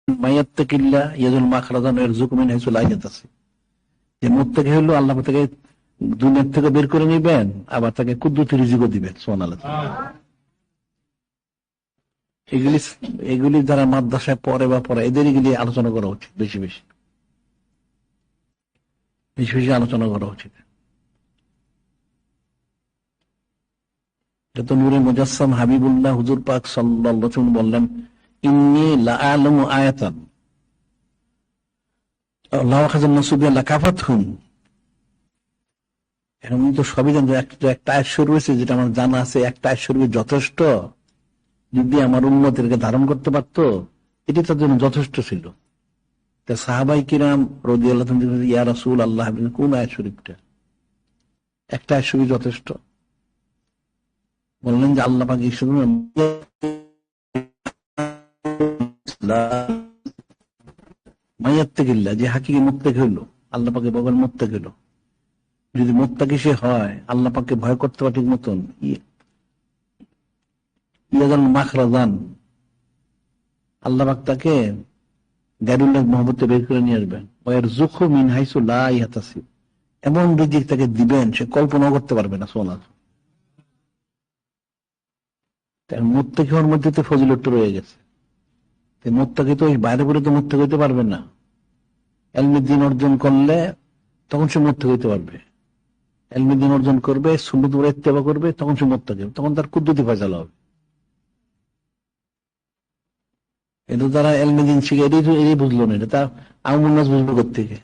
মাইয়াত্তাকিল্লা ইয়াজুল মাখরাজান ইয়ারযুকু মিন হাইসু লা ইয়াহতাসিব, যে মুত্তাকি হলো আল্লাহ তাকে দুনিয়ার থেকে বের করে নিবেন, আবার তাকে কুদরতি রিজিকও দিবেন। সুবহানাল্লাহ। এগুলি এগুলি যারা মাদ্রাসায় পড়ে বা পড়ে এদের এগুলি আলোচনা করা উচিত, বেশি বেশি বেশি বেশি আলোচনা করা উচিত। যত নূরে মুজাসসাম হাবিবুল্লাহ হুজুর পাক সাল্লাল্লাহু আলাইহি ওয়াসাল্লাম বললেন, ইন্নী লাআলামু আয়াতান লাউ আখাযান নাসু বিহা লাকাফাতহুম। এখন উনি তো সবই জানেন, একটা আয়াত শুরু হয়েছে যেটা আমার জানা আছে, একটা আয়াত শুরু যথেষ্ট, যদি আমার উম্মতেরকে ধারণ করতে পারতো এটি তার জন্য যথেষ্ট ছিল। তা সাহাবাই কিরাম রাদিয়াল্লাহু আনহুম, ইয়া রাসূলুল্লাহ, কোন আয়াত শরীফটা? একটা আয়াত শরীফ যথেষ্ট। বললেন যে আল্লাহ পাক মাইয়াত্তাকিল্লাহ, যে হাকিকি মুত্তাকি হইল, আল্লাহ পাকে বলেন মুত্তাকি হইল। যদি মুত্তাকি সে হয়, আল্লাহ পাককে ভয় করতে পারে ঠিক মতন, ইয়াজাল মাখরাজান, আল্লাহ পাক তাকে গায়রুল্লাহ মহব্বতে বের করে নিয়ে আসবেন। ওয়ারযুকহু মিন হাইসু লা ইয়াহতাসিব, এমন রিজিক তাকে দিবেন সে কল্পনাও করতে পারবে না। সুবহানাল্লাহ। মুত্তাকি হওয়ার মধ্যে তো ফজিলত রয়ে গেছে। মুত্তাকি তো ওই বাইরে করে তো মুত্তাকি হইতে পারবে না। ইলমে দ্বীন অর্জন করলে তখন সে মুত্তাকি হইতে পারবে। ইলমে দ্বীন অর্জন করবে, সুন্নাত উপর ইত্তেবা করবে, তখন সে মুত্তাকি হবে, তখন তার কুদরতি ফয়সালা হবে। এটা তারা ইলমে দ্বীন শিখে এটাই বুঝলো না, এটা তার আমুল নাস বুঝবে কোত্থেকে?